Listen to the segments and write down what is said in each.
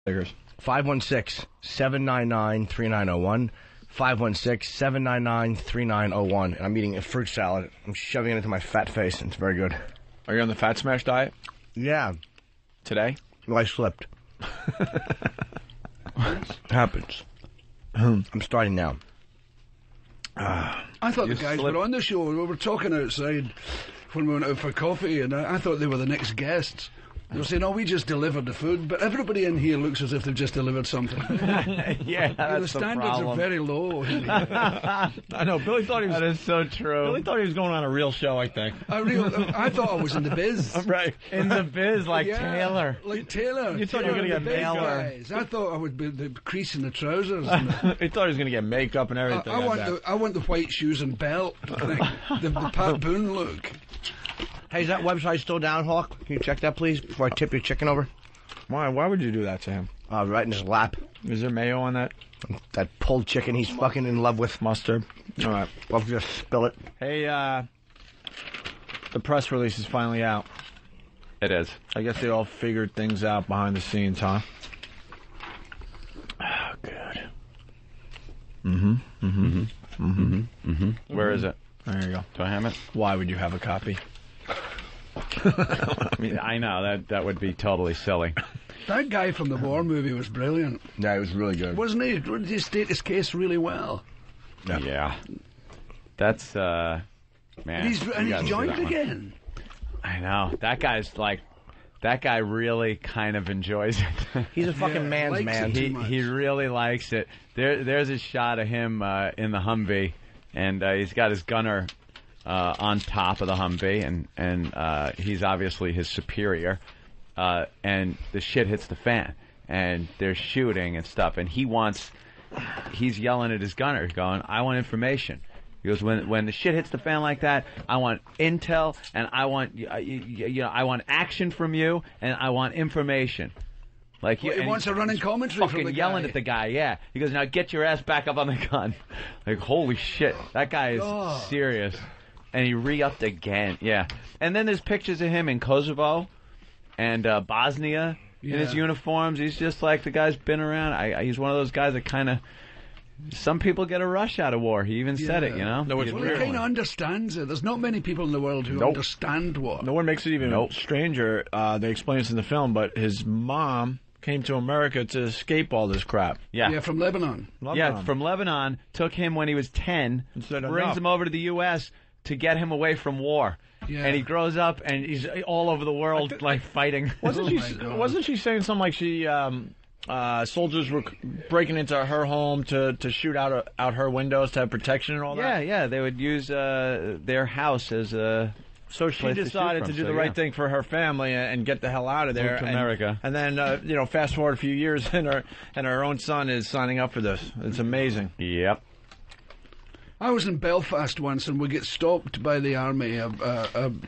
Figures. 516-799-3901. 516-799-3901. And I'm eating a fruit salad. I'm shoving it into my fat face, and it's very good. Are you on the Fat Smash diet? Yeah. Today? Well, I slipped. Happens. I'm starting now. I thought the guys were on the show. We were talking outside when we went out for coffee, and I thought they were the next guests. They were saying, "Oh, we just delivered the food," but everybody in here looks as if they've just delivered something. Yeah, that's the standards are very low. I know. Billy thought he was. That is so true. Billy thought he was going on a real show. I think. I thought I was in the biz. Right. In the biz, like Taylor. Like Taylor. You thought you were going to get Taylor. I thought I would be the crease in the trousers. He thought he was going to get makeup and everything. I want the white shoes and belt. the Pat Boone look. Hey, is that website still down, Hawk? Can you check that, please, before I tip your chicken over? Why? Why would you do that to him? Right in his lap. Is there mayo on that? That pulled chicken he's fucking in love with. Mustard. All right. Well, just spill it. Hey, the press release is finally out. It is. I guess they all figured things out behind the scenes, huh? Oh, good. Where is it? There you go. Do I have it? Why would you have a copy? I mean, I know that would be totally silly. That guy from the War movie was brilliant. Yeah, it was really good. Wasn't he? Did he state his case really well? Yeah. That's, man. And he's joined again. I know. That guy really kind of enjoys it. He's a fucking man's man. He really likes it. There's a shot of him in the Humvee, and he's got his gunner on top of the Humvee, and he's obviously his superior. And the shit hits the fan, and they're shooting and stuff, and he's yelling at his gunner, going, "I want information." He goes, when the shit hits the fan like that, I want intel, and I want I want action from you, and I want information. Like he wants a running commentary fucking from the guy. Yelling at the guy, yeah. He goes, "Now get your ass back up on the gun." Like, holy shit, that guy is serious. And he re-upped again, yeah. And then there's pictures of him in Kosovo and Bosnia in his uniforms. He's just like, the guy's been around. He's one of those guys that kind of, some people get a rush out of war. He even said it, you know? No, he kind of understands it. There's not many people in the world who understand war. No one makes it even stranger. They explain this in the film, but his mom came to America to escape all this crap. Yeah, from Lebanon. Yeah, from Lebanon. Took him when he was 10. Brings him over to the U.S. to get him away from war. Yeah. And he grows up, and he's all over the world, like, fighting. Wasn't she saying something like she, soldiers were breaking into her home to shoot out her windows to have protection and all that? Yeah, they would use their house as a... So she decided to do the right thing for her family and get the hell out of there. Move to America. And then, fast forward a few years, and her own son is signing up for this. It's amazing. Yep. I was in Belfast once, and we get stopped by the army on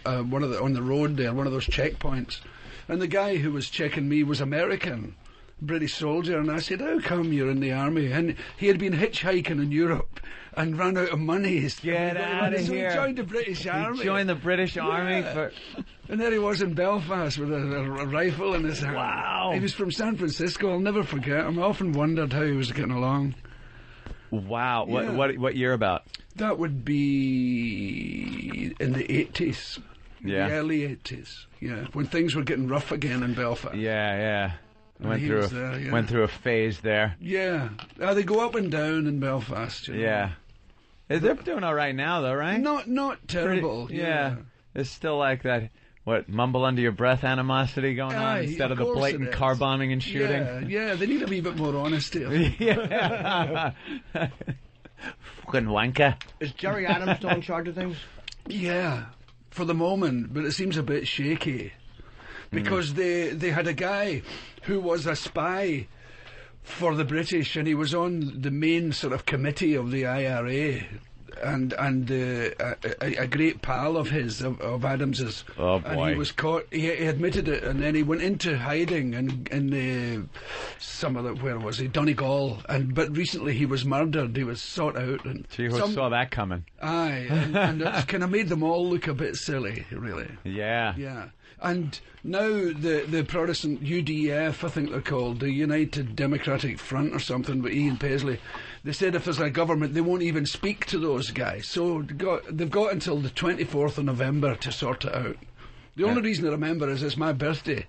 the road there, one of those checkpoints. And the guy who was checking me was American, British soldier, and I said, "How come you're in the army?" And he had been hitchhiking in Europe and ran out of money. Get out of here! He joined the British Army. He joined the British Army for. And there he was in Belfast with a rifle in his hand. Wow! He was from San Francisco. I'll never forget him. I often wondered how he was getting along. Wow. What year about? That would be in the 80s. Yeah. The early 80s. Yeah. When things were getting rough again in Belfast. Yeah. Went through a phase there. Yeah. They go up and down in Belfast. You know? Yeah. They're doing all right now, though, right? Not terrible. Yeah. There's still like that... What, mumble under your breath animosity going on instead of the blatant car bombing and shooting? Yeah, they need a wee bit more honesty. Yeah. Fucking wanker. Is Jerry Adams still in charge of things? Yeah, for the moment, but it seems a bit shaky. Because they had a guy who was a spy for the British, and he was on the main sort of committee of the IRA. And a great pal of his, of Adams's. Oh, boy. And he was caught, he admitted it, and then he went into hiding in where was he? Donegal. But recently he was murdered, he was sought out. And Gee, who saw that coming? Aye, and it's kind of made them all look a bit silly, really. Yeah. Yeah. And now the Protestant UDF, I think they're called, the United Democratic Front or something, with Ian Paisley, they said if there's a government, they won't even speak to those guys. So they've got until the 24th of November to sort it out. The only reason I remember is it's my birthday.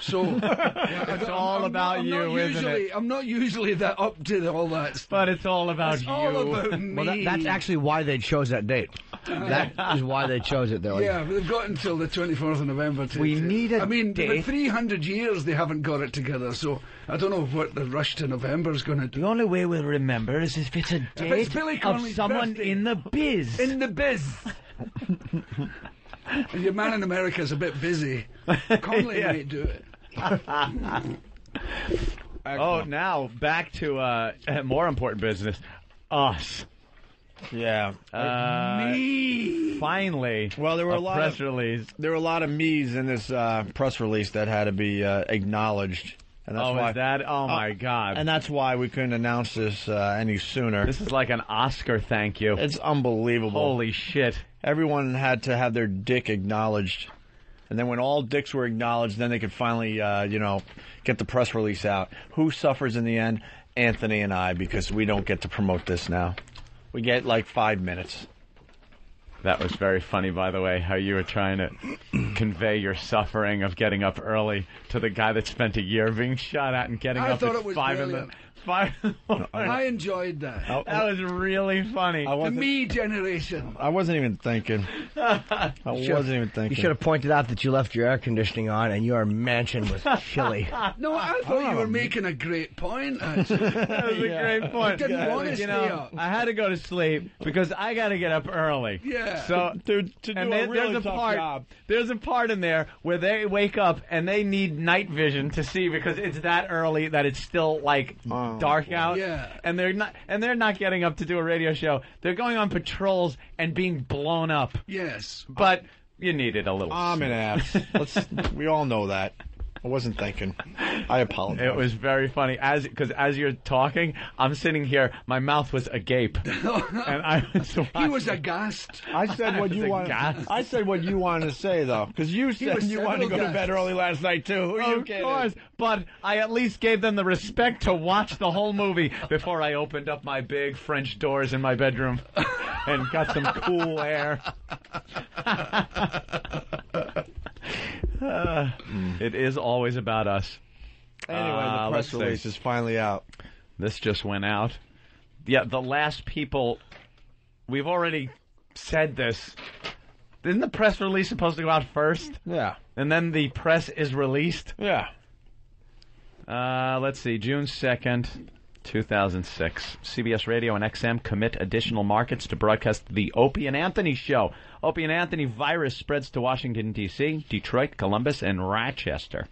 So it's all about you, isn't it? I'm not usually that up to all that stuff. But it's all about It's you. all about me. Well, that's actually why they chose that date. That is why they chose it. They're like, Yeah, but they've got until the 24th of November to... We need a I mean, date. for 300 years they haven't got it together, so I don't know what the rush to November is going to do. the only way we'll remember is if it's a date it's Billy of Connolly's someone birthday. in the biz. In the biz. And your man in America's a bit busy. Connolly might do it. Oh, now back to more important business. Us. Yeah. Me. Finally. Well, there were a lot press of release. There were a lot of me's in this press release that had to be acknowledged. And that's why, Is that? Oh, my God. And that's why we couldn't announce this any sooner. This is like an Oscar thank you. It's unbelievable. Holy shit. Everyone had to have their dick acknowledged. And then when all dicks were acknowledged, then they could finally, get the press release out. Who suffers in the end? Anthony and I, because we don't get to promote this now. We get like 5 minutes. That was very funny, by the way, how you were trying to convey your suffering of getting up early to the guy that spent a year being shot at and getting I up thought at it was 5 in the... brilliant. 5 in the morning. I enjoyed that. That was really funny. The me generation. I wasn't even thinking. I wasn't even thinking. You should have pointed out that you left your air conditioning on and your mansion was chilly. No, I thought you were making a great point, actually. That was a great point. I didn't want to stay up. I had to go to sleep because I got to get up early. Yeah. So to do and a really there's a tough part. job. There's a part in there where they wake up and they need night vision to see because it's that early that it's still like dark out. Yeah. And they're not getting up to do a radio show. They're going on patrols and being blown up. Yes. But you needed a little. I'm an ass. We all know that. I wasn't thinking. I apologize. It was very funny because as you're talking, I'm sitting here. My mouth was agape, and I was. He was aghast. I said what you wanted. I said what you wanted to say though, because you said was you wanted to go to several bed guys. early last night too. Who are you Of kidding? course, but I at least gave them the respect to watch the whole movie before I opened up my big French doors in my bedroom and got some cool air. It is always about us. Anyway, the press let's see. release is finally out. This just went out. Yeah, the last people. We've already said this. Isn't the press release supposed to go out first? Yeah. And then the press is released? Yeah. Let's see. June 2nd, 2006. CBS Radio and XM commit additional markets to broadcast the Opie and Anthony show. Opie and Anthony virus spreads to Washington, D.C., Detroit, Columbus, and Rochester.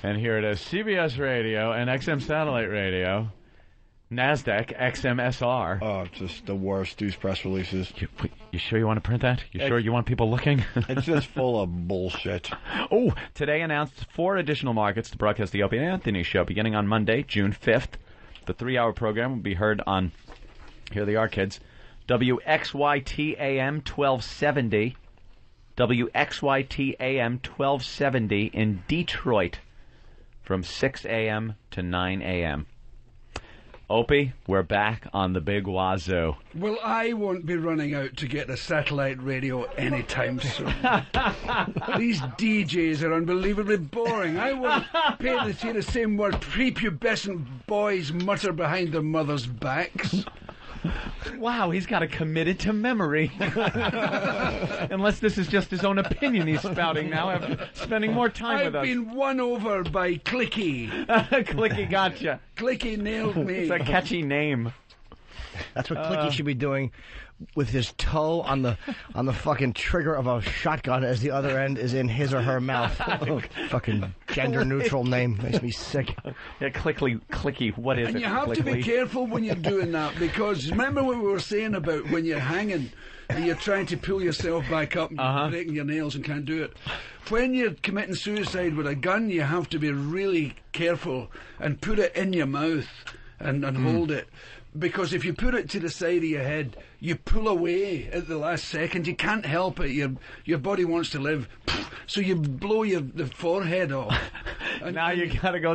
And here it is. CBS Radio and XM Satellite Radio. NASDAQ XMSR. Oh, just the worst, these press releases. You sure you want to print that? You sure you want people looking? It's just full of bullshit. Oh, today announced 4 additional markets to broadcast the Opie and Anthony show beginning on Monday, June 5th. The 3-hour program will be heard on, here they are, kids, WXYT AM 1270, WXYT AM 1270 in Detroit from 6 a.m. to 9 a.m. Opie, we're back on the big wazoo. Well, I won't be running out to get a satellite radio anytime soon. These DJs are unbelievably boring. I won't pay to see the same word prepubescent boys mutter behind their mothers' backs. Wow, he's got it committed to memory. Unless this is just his own opinion he's spouting now after spending more time I've with us. been won over by Clicky. Clicky gotcha. Clicky nailed me. It's a catchy name. That's what Clicky should be doing with his toe on the fucking trigger of a shotgun as the other end is in his or her mouth. Fucking gender neutral name. Makes me sick. Yeah, clicky. What is And it? you have to be Clickly? careful when you're doing that, because remember what we were saying about when you're hanging and you're trying to pull yourself back up and you're breaking your nails and can't do it. When you're committing suicide with a gun, you have to be really careful and put it in your mouth and hold it. Because if you put it to the side of your head, you pull away at the last second. You can't help it. Your body wants to live, so you blow the forehead off. Now you got to go